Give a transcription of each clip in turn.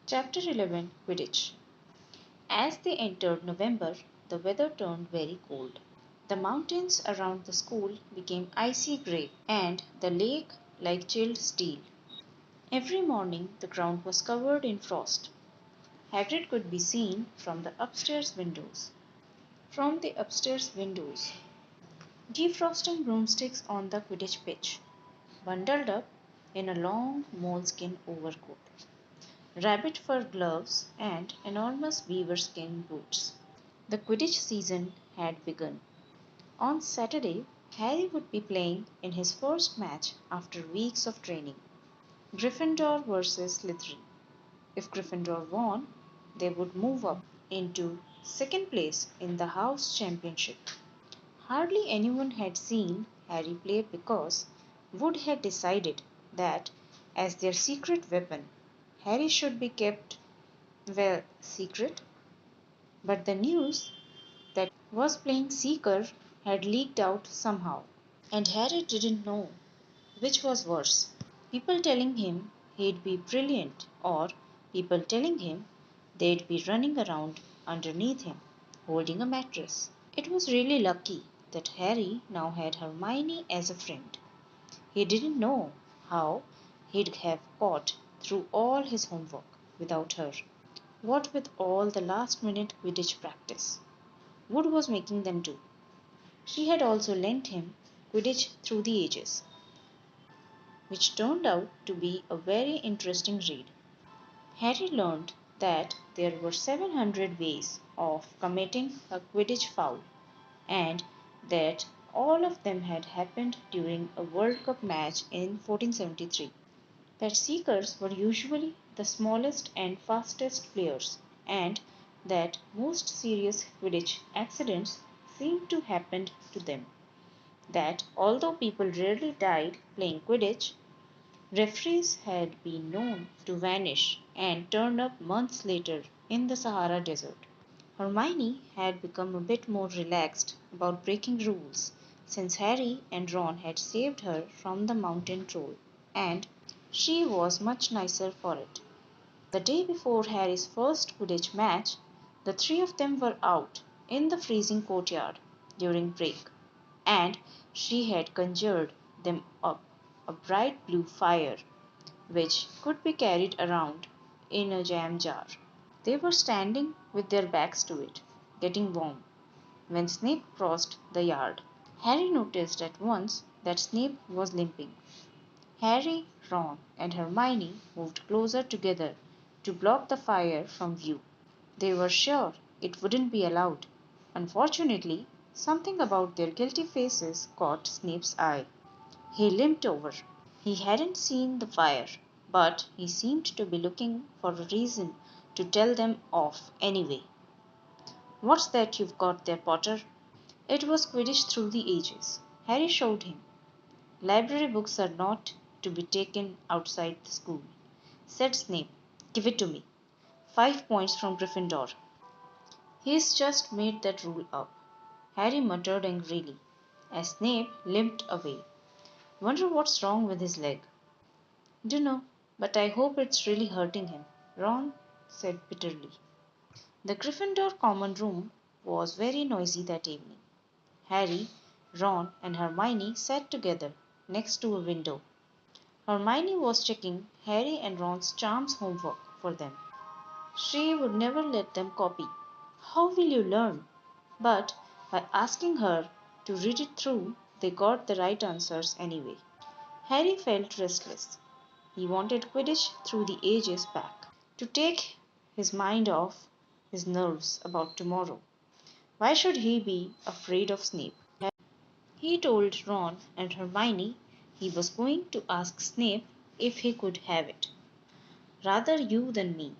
Chapter 11 Quidditch. As they entered November, the weather turned very cold. The mountains around the school became icy grey, and the lake like chilled steel. Every morning the ground was covered in frost. Hagrid could be seen from the upstairs windows. Defrosting broomsticks on the Quidditch pitch, bundled up in a long moleskin overcoat, rabbit fur gloves, and enormous beaver skin boots. The Quidditch season had begun. On Saturday, Harry would be playing in his first match after weeks of training. Gryffindor versus Slytherin. If Gryffindor won, they would move up into second place in the house championship. Hardly anyone had seen Harry play because Wood had decided that, as their secret weapon, Harry should be kept, well, secret. But the news that was playing Seeker had leaked out somehow, and Harry didn't know which was worse. People telling him he'd be brilliant, or people telling him they'd be running around underneath him, holding a mattress. It was really lucky that Harry now had Hermione as a friend. He didn't know how he'd have got through all his homework without her. What with all the last minute Quidditch practice Wood was making them do. She had also lent him Quidditch Through the Ages, which turned out to be a very interesting read. Harry learned that there were 700 ways of committing a Quidditch foul, and that all of them had happened during a World Cup match in 1473. That seekers were usually the smallest and fastest players, and that most serious Quidditch accidents seemed to happen to them. That although people rarely died playing Quidditch, referees had been known to vanish and turn up months later in the Sahara Desert. Hermione had become a bit more relaxed about breaking rules since Harry and Ron had saved her from the mountain troll, and she was much nicer for it. The day before Harry's first Quidditch match, the three of them were out in the freezing courtyard during break, and she had conjured them up a bright blue fire which could be carried around in a jam jar. They were standing with their backs to it, getting warm, when Snape crossed the yard. Harry noticed at once that Snape was limping. Harry, Ron, and Hermione moved closer together to block the fire from view. They were sure it wouldn't be allowed. Unfortunately, something about their guilty faces caught Snape's eye. He limped over. He hadn't seen the fire, but he seemed to be looking for a reason to tell them off anyway. What's that you've got there, Potter? It was Quidditch Through the Ages. Harry showed him. Library books are not to be taken outside the school, said Snape. Give it to me. 5 points from Gryffindor. He's just made that rule up, Harry muttered angrily, as Snape limped away. Wonder what's wrong with his leg. Dunno, but I hope it's really hurting him, Ron said bitterly. The Gryffindor common room was very noisy that evening. Harry, Ron, and Hermione sat together next to a window. Hermione was checking Harry and Ron's charms homework for them. She would never let them copy. How will you learn? But by asking her to read it through, they got the right answers anyway. Harry felt restless. He wanted Quidditch Through the Ages back, to take his mind off his nerves about tomorrow. Why should he be afraid of Snape? He told Ron and Hermione he was going to ask Snape if he could have it. Rather you than me,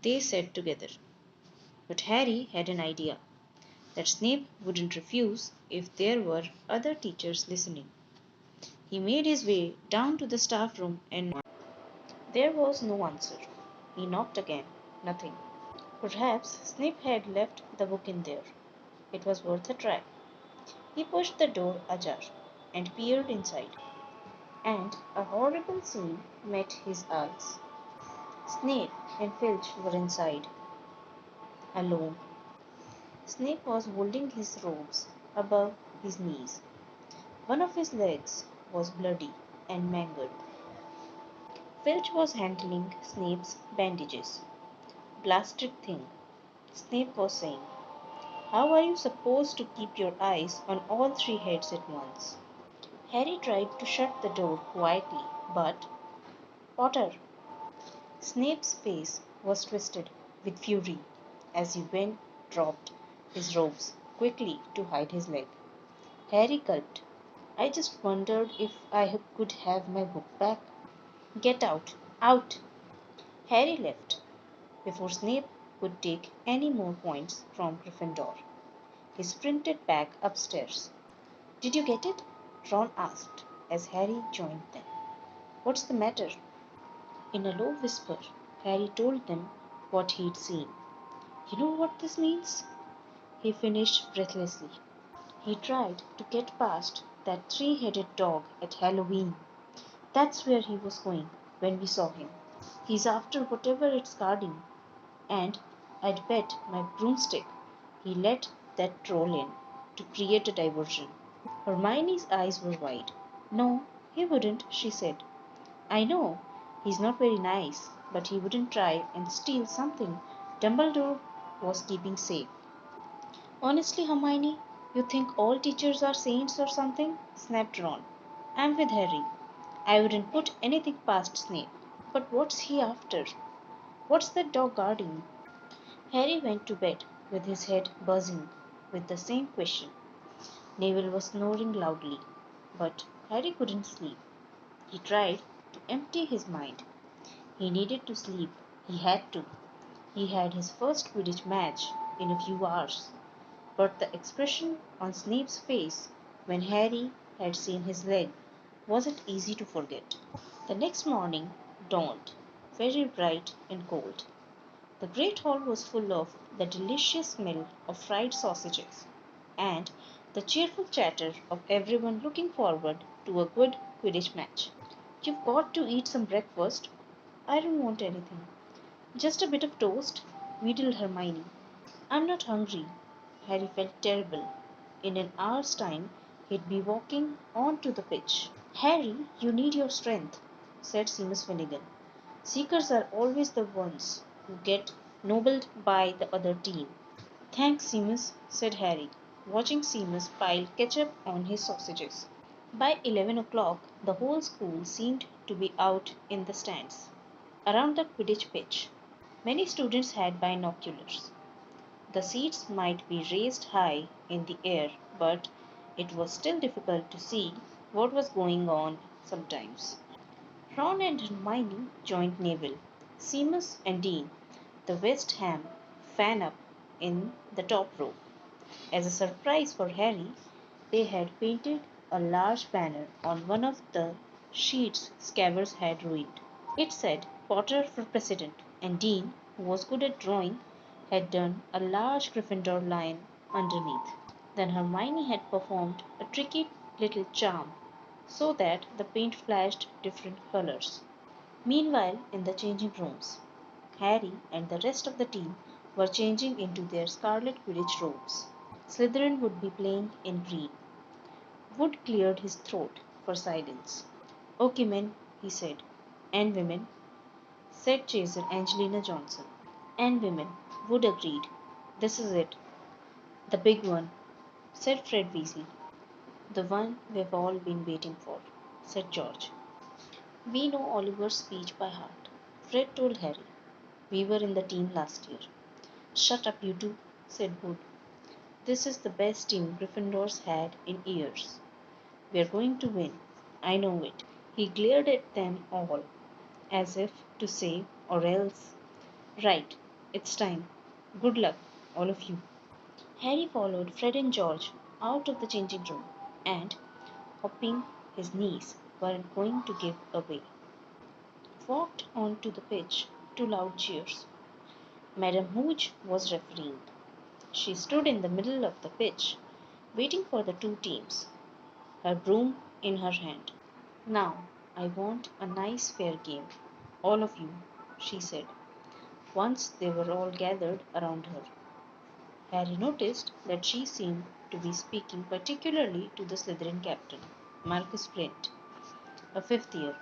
they said together. But Harry had an idea that Snape wouldn't refuse if there were other teachers listening. He made his way down to the staff room and there was no answer. He knocked again. Nothing. Perhaps Snape had left the book in there. It was worth a try. He pushed the door ajar and peered inside, and a horrible scene met his eyes. Snape and Filch were inside, alone. Snape was holding his robes above his knees. One of his legs was bloody and mangled. Filch was handling Snape's bandages. Blasted thing, Snape was saying. How are you supposed to keep your eyes on all three heads at once? Harry tried to shut the door quietly, but Potter! Snape's face was twisted with fury as he went dropped his robes quickly to hide his leg. Harry gulped. I just wondered if I could have my book back. Get out! Out! Harry left before Snape could take any more points from Gryffindor. He sprinted back upstairs. Did you get it? Ron asked as Harry joined them. What's the matter? In a low whisper, Harry told them what he'd seen. You know what this means? He finished breathlessly. He tried to get past that three-headed dog at Halloween. That's where he was going when we saw him. He's after whatever it's guarding, and I'd bet my broomstick he let that troll in to create a diversion. Hermione's eyes were wide. No, he wouldn't, she said. I know he's not very nice, but he wouldn't try and steal something Dumbledore was keeping safe. Honestly, Hermione, you think all teachers are saints or something? Snapped Ron. I'm with Harry. I wouldn't put anything past Snape. But what's he after? What's that dog guarding? Harry went to bed with his head buzzing with the same question. Neville was snoring loudly, but Harry couldn't sleep. He tried to empty his mind. He needed to sleep. He had to. He had his first Quidditch match in a few hours. But the expression on Snape's face when Harry had seen his leg wasn't easy to forget. The next morning dawned, very bright and cold. The great hall was full of the delicious smell of fried sausages and the cheerful chatter of everyone looking forward to a good Quidditch match. You've got to eat some breakfast. I don't want anything. Just a bit of toast, wheedled Hermione. I'm not hungry. Harry felt terrible. In an hour's time, he'd be walking onto the pitch. Harry, you need your strength, said Seamus Finnegan. Seekers are always the ones who get nobbled by the other team. Thanks, Seamus, said Harry, watching Seamus pile ketchup on his sausages. By 11 o'clock, the whole school seemed to be out in the stands, around the Quidditch pitch. Many students had binoculars. The seats might be raised high in the air, but it was still difficult to see what was going on sometimes. Ron and Hermione joined Neville, Seamus and Dean, the West Ham fan up in the top row. As a surprise for Harry, they had painted a large banner on one of the sheets Scabbers had ruined. It said Potter for President, and Dean, who was good at drawing, had done a large Gryffindor lion underneath. Then Hermione had performed a tricky little charm so that the paint flashed different colors. Meanwhile, in the changing rooms, Harry and the rest of the team were changing into their scarlet Quidditch robes. Slytherin would be playing in green. Wood cleared his throat for silence. Okay, men, he said. And women, said Chaser Angelina Johnson. And women, Wood agreed. This is it. The big one, said Fred Weasley. The one we've all been waiting for, said George. We know Oliver's speech by heart, Fred told Harry. We were in the team last year. Shut up, you two, said Wood. This is the best team Gryffindor's had in years. We're going to win. I know it. He glared at them all, as if to say, or else. Right, it's time. Good luck, all of you. Harry followed Fred and George out of the changing room and, hopping his knees, weren't going to give away, walked onto the pitch to loud cheers. Madame Hooch was refereeing. She stood in the middle of the pitch, waiting for the two teams, her broom in her hand. Now, I want a nice fair game, all of you. she said, once they were all gathered around her. Harry noticed that she seemed to be speaking particularly to the Slytherin captain, Marcus Flint, a fifth year.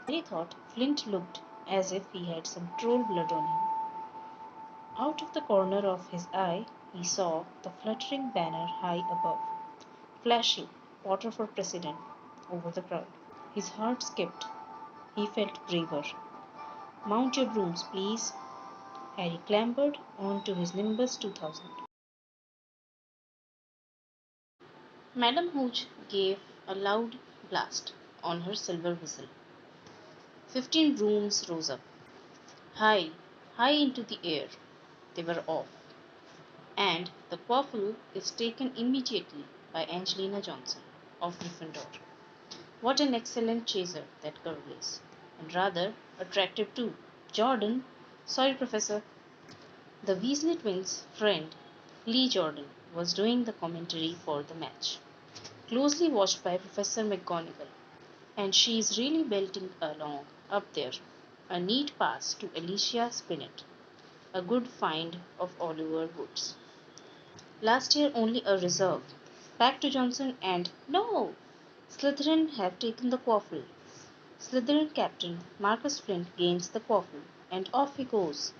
Harry thought Flint looked as if he had some troll blood on him. Out of the corner of his eye, he saw the fluttering banner high above, flashing "Potter for President" over the crowd. His heart skipped. He felt braver. "Mount your brooms, please." Harry clambered onto his Nimbus 2000. Madame Hooch gave a loud blast on her silver whistle. 15 brooms rose up, high, high into the air. They were off, and the quaffle is taken immediately by Angelina Johnson of Gryffindor. What an excellent chaser that girl is, and rather attractive too. Jordan, sorry, Professor. The Weasley twins' friend, Lee Jordan, was doing the commentary for the match, closely watched by Professor McGonagall. And she's really belting along up there. A neat pass to Alicia Spinnet, a good find of Oliver Woods. Last year only a reserve. Back to Johnson and no! Slytherin have taken the quaffle. Slytherin captain Marcus Flint gains the quaffle, and off he goes.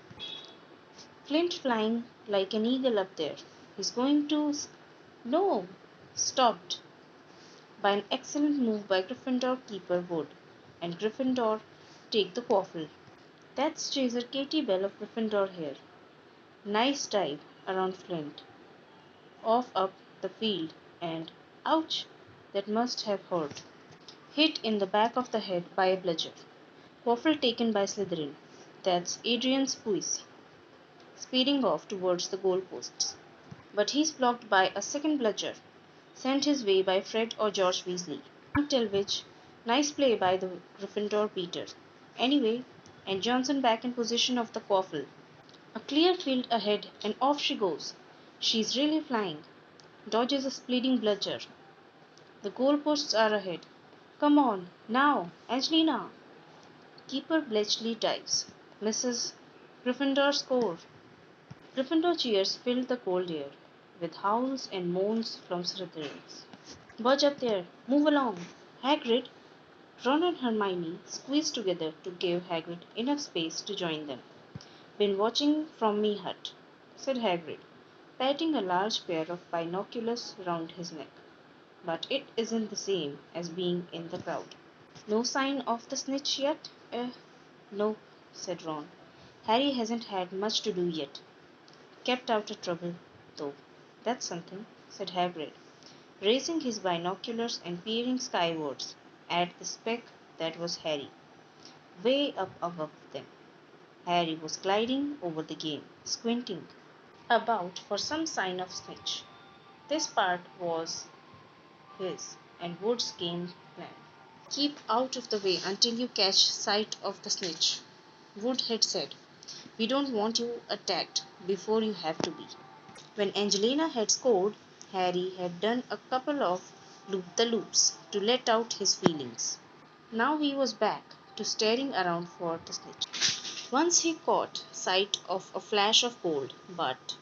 Flint flying like an eagle up there. He's going to. No! Stopped by an excellent move by Gryffindor keeper Wood, and Gryffindor take the quaffle. That's chaser Katie Bell of Gryffindor here. Nice dive around Flint, off up the field, and ouch! That must have hurt. Hit in the back of the head by a bludger. Quaffle taken by Slytherin. That's Adrian's Puissy, speeding off towards the goalposts. But he's blocked by a second bludger, sent his way by Fred or George Weasley. Can't tell which. Nice play by the Gryffindor beater. Anyway, and Johnson back in position of the quaffle. A clear field ahead, and off she goes. She's really flying. Dodges a speeding bludger. The goalposts are ahead. Come on, now, Angelina. Keeper Bletchley dives. Misses. Gryffindor score. Gryffindor cheers filled the cold air, with howls and moans from Slytherins. Budge up there, move along. Hagrid, Ron and Hermione squeezed together to give Hagrid enough space to join them. Been watching from me hut, said Hagrid, patting a large pair of binoculars round his neck. But it isn't the same as being in the crowd. No sign of the snitch yet? No, said Ron. Harry hasn't had much to do yet. Kept out of trouble, though. That's something, said Hagrid, raising his binoculars and peering skywards at the speck that was Harry, way up above them. Harry was gliding over the game, squinting about for some sign of snitch. This part was his and Wood's game plan. Keep out of the way until you catch sight of the snitch, Wood had said. We don't want you attacked before you have to be. When Angelina had scored, Harry had done a couple of loop-the-loops to let out his feelings. Now he was back to staring around for the snitch. Once he caught sight of a flash of gold, but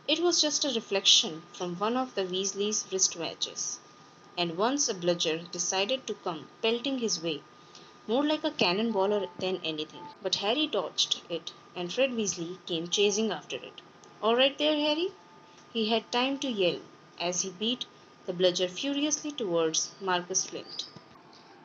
it was just a reflection from one of the Weasleys' wristwatches. And once a bludger decided to come pelting his way, more like a cannonballer than anything. But Harry dodged it, and Fred Weasley came chasing after it. All right there, Harry? He had time to yell as he beat the bludger furiously towards Marcus Flint.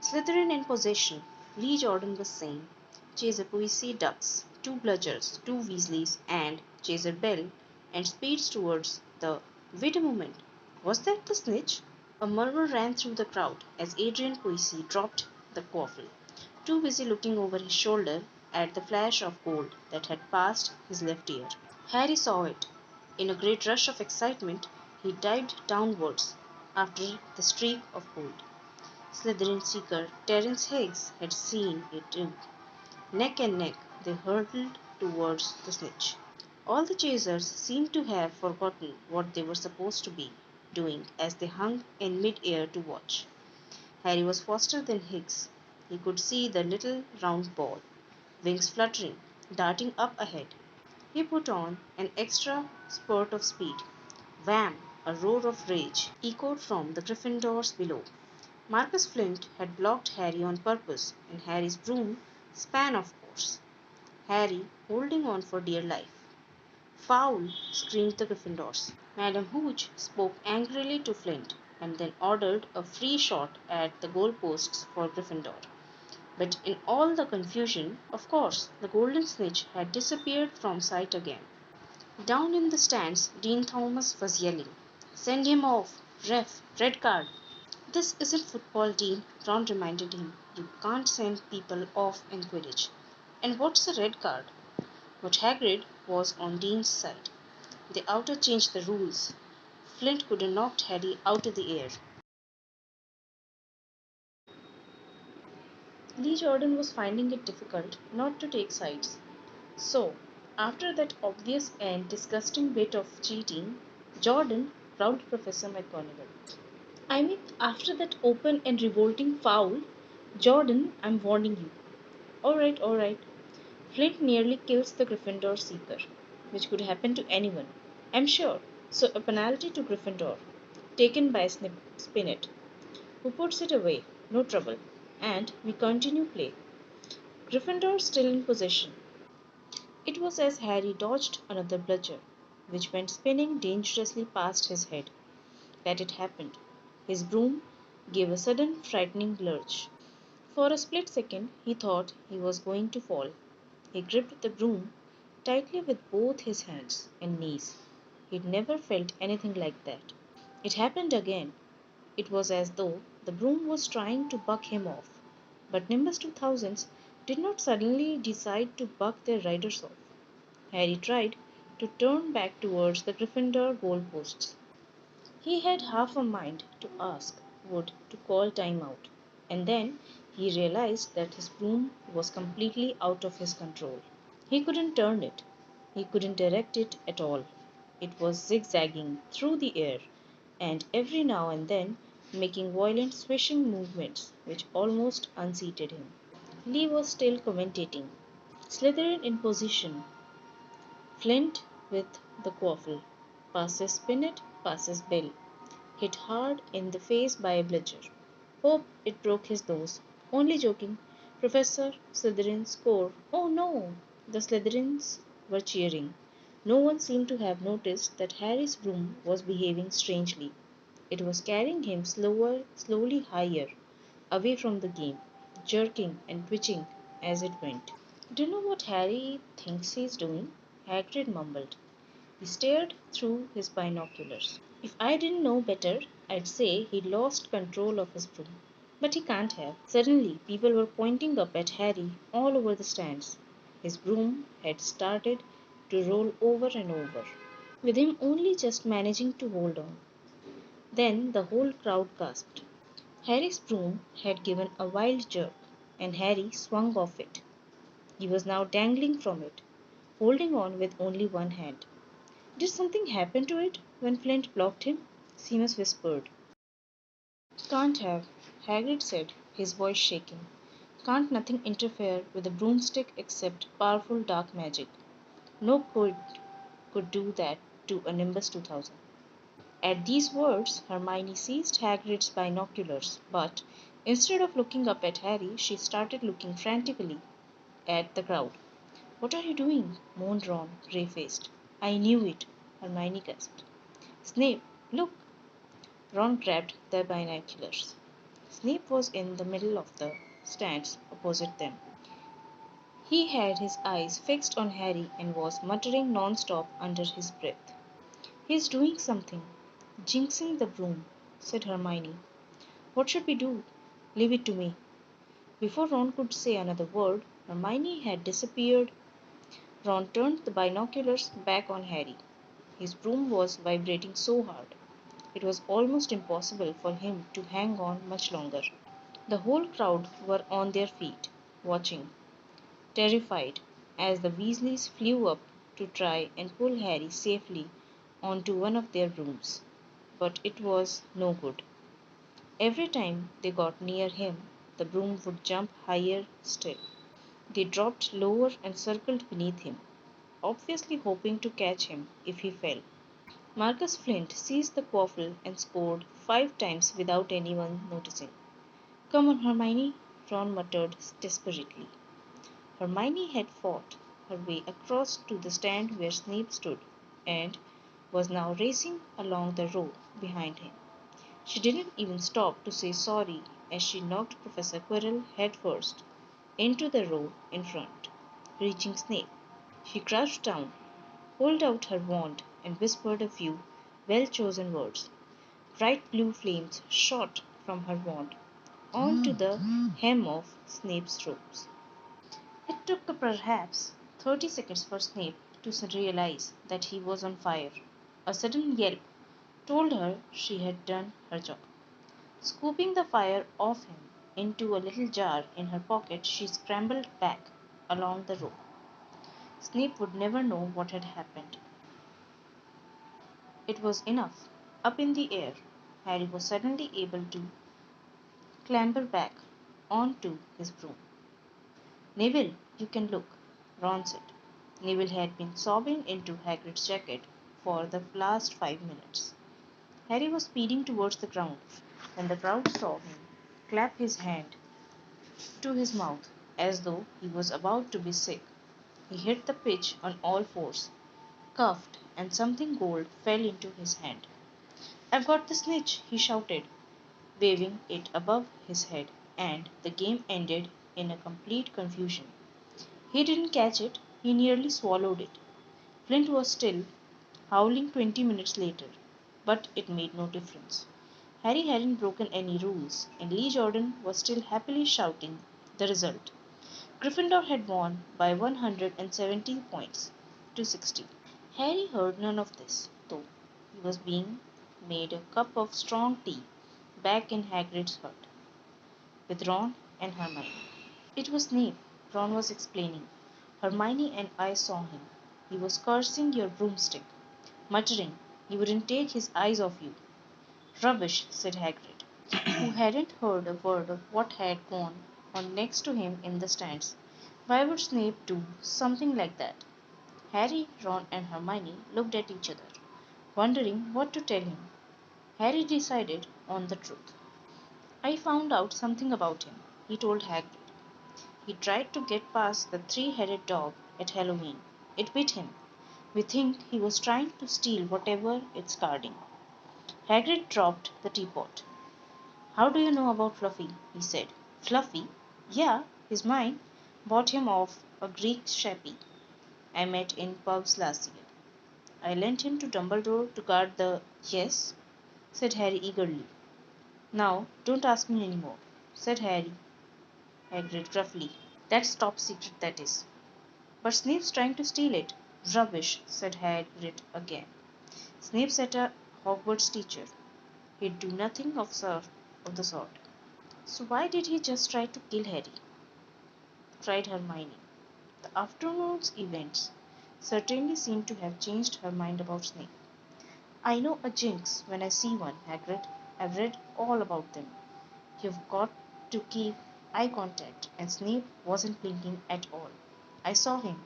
Slytherin in possession, Lee Jordan was saying. Chaser Puissy ducks, two bludgers, two Weasleys, and Chaser Bell, and speeds towards the. Wait a moment, was that the snitch? A murmur ran through the crowd as Adrian Puissy dropped the quaffle, too busy looking over his shoulder at the flash of gold that had passed his left ear. Harry saw it. In a great rush of excitement, he dived downwards after the streak of gold. Slytherin seeker Terence Higgs had seen it too. Neck and neck, they hurtled towards the snitch. All the chasers seemed to have forgotten what they were supposed to be doing as they hung in mid-air to watch. Harry was faster than Higgs. He could see the little round ball, wings fluttering, darting up ahead. He put on an extra spurt of speed. Wham! A roar of rage echoed from the Gryffindors below. Marcus Flint had blocked Harry on purpose, and Harry's broom span, of course. Harry holding on for dear life. Foul! Screamed the Gryffindors. Madam Hooch spoke angrily to Flint, and then ordered a free shot at the goalposts for Gryffindor. But in all the confusion, of course, the golden snitch had disappeared from sight again. Down in the stands, Dean Thomas was yelling, "Send him off! Ref, red card!" "This isn't football, Dean," Ron reminded him. "You can't send people off in Quidditch." "And what's a red card?" But Hagrid was on Dean's side. "They oughta change the rules." Flint could have knocked Harry out of the air. Lee Jordan was finding it difficult not to take sides. So, after that obvious and disgusting bit of cheating, Jordan growled Professor McGonagall. "I mean, after that open and revolting foul, Jordan, I'm warning you." All right, all right. Flint nearly kills the Gryffindor seeker, which could happen to anyone, I'm sure. So a penalty to Gryffindor, taken by Spinnet, who puts it away, no trouble. And we continue play. Gryffindor still in possession. It was as Harry dodged another bludger, which went spinning dangerously past his head, that it happened. His broom gave a sudden frightening lurch. For a split second he thought he was going to fall. He gripped the broom tightly with both his hands and knees. He'd never felt anything like that. It happened again. It was as though the broom was trying to buck him off. But Nimbus 2000s did not suddenly decide to buck their riders off. Harry tried to turn back towards the Gryffindor goalposts. He had half a mind to ask Wood to call time out, and then he realized that his broom was completely out of his control. He couldn't turn it, he couldn't direct it at all. It was zigzagging through the air, and every now and then making violent swishing movements which almost unseated him. Lee was still commentating. Slytherin in position. Flint with the quaffle. Passes Spinnet, passes Bill. Hit hard in the face by a bludger. Hope it broke his nose. Only joking. Professor, Slytherin score. Oh no! The Slytherins were cheering. No one seemed to have noticed that Harry's broom was behaving strangely. It was carrying him slowly higher, away from the game, jerking and twitching as it went. "Do you know what Harry thinks he's doing?" Hagrid mumbled. He stared through his binoculars. "If I didn't know better, I'd say he lost control of his broom. But he can't have." Suddenly, people were pointing up at Harry all over the stands. His broom had started to roll over and over, with him only just managing to hold on. Then the whole crowd gasped. Harry's broom had given a wild jerk, and Harry swung off it. He was now dangling from it, holding on with only one hand. "Did something happen to it when Flint blocked him?" Seamus whispered. "Can't have," Hagrid said, his voice shaking. "Can't nothing interfere with a broomstick except powerful dark magic. No quid could do that to a Nimbus 2000." At these words, Hermione seized Hagrid's binoculars, but instead of looking up at Harry, she started looking frantically at the crowd. "What are you doing?" moaned Ron, grey faced. "I knew it," Hermione gasped. "Snape, look!" Ron grabbed the binoculars. Snape was in the middle of the stands opposite them. He had his eyes fixed on Harry and was muttering non-stop under his breath. "He's doing something. Jinxing the broom," said Hermione. "What should we do?" "Leave it to me." Before Ron could say another word, Hermione had disappeared. Ron turned the binoculars back on Harry. His broom was vibrating so hard, it was almost impossible for him to hang on much longer. The whole crowd were on their feet, watching, terrified, as the Weasleys flew up to try and pull Harry safely onto one of their brooms. But it was no good. Every time they got near him, the broom would jump higher still. They dropped lower and circled beneath him, obviously hoping to catch him if he fell. Marcus Flint seized the quaffle and scored 5 times without anyone noticing. Come on, Hermione, Ron muttered desperately. Hermione had fought her way across to the stand where Snape stood, and was now racing along the row behind him. She didn't even stop to say sorry as she knocked Professor Quirrell headfirst into the row in front, reaching Snape. She crouched down, pulled out her wand, and whispered a few well chosen words. Bright blue flames shot from her wand onto the hem of Snape's robes. It took perhaps 30 seconds for Snape to realize that he was on fire. A sudden yelp told her she had done her job. Scooping the fire off him into a little jar in her pocket, she scrambled back along the rope. Snape would never know what had happened. It was enough. Up in the air, Harry was suddenly able to clamber back onto his broom. Neville, you can look, Ron said. Neville had been sobbing into Hagrid's jacket for the last 5 minutes. Harry was speeding towards the ground when the crowd saw him clap his hand to his mouth as though he was about to be sick. He hit the pitch on all fours, coughed, and something gold fell into his hand. I've got the snitch, he shouted, waving it above his head, and the game ended in a complete confusion. He didn't catch it, he nearly swallowed it. Flint was still howling 20 minutes later, but it made no difference. Harry hadn't broken any rules, and Lee Jordan was still happily shouting the result. Gryffindor had won by 170 points to 60. Harry heard none of this, though. He was being made a cup of strong tea back in Hagrid's hut with Ron and Hermione. It was Snape, Ron was explaining. Hermione and I saw him. He was cursing your broomstick, muttering he wouldn't take his eyes off you. Rubbish, said Hagrid, who hadn't heard a word of what had gone on next to him in the stands. Why would Snape do something like that? Harry, Ron, and Hermione looked at each other, wondering what to tell him. Harry decided on the truth. I found out something about him, he told Hagrid. He tried to get past the three-headed dog at Halloween. It bit him. We think he was trying to steal whatever it's guarding. Hagrid dropped the teapot. How do you know about Fluffy? He said. Fluffy? Yeah, he's mine. Bought him off a Greek chappie I met in pubs last year. I lent him to Dumbledore to guard the. Yes, said Harry eagerly. Now, don't ask me any more, said Hagrid gruffly. That's top secret, that is. But Snape's trying to steal it. Rubbish, said Hagrid again. Snape's at a Hogwarts teacher. He'd do nothing of the sort. So why did he just try to kill Harry? Cried Hermione. The afternoon's events certainly seemed to have changed her mind about Snape. I know a jinx when I see one, Hagrid. I've read all about them. You've got to keep eye contact, and Snape wasn't blinking at all. I saw him.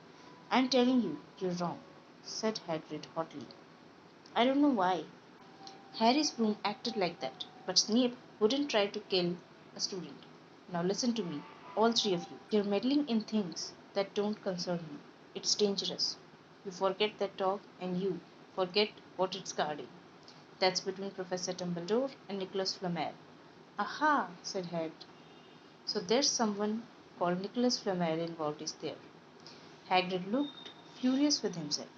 I'm telling you, you're wrong, said Hagrid hotly. I don't know why. Harry's broom acted like that, but Snape wouldn't try to kill a student. Now listen to me, all three of you. You're meddling in things that don't concern you. It's dangerous. You forget that dog, and you forget what it's guarding. That's between Professor Dumbledore and Nicholas Flamel. Aha, said Harry. So there's someone called Nicholas Flamel involved, is there? Hagrid looked furious with himself.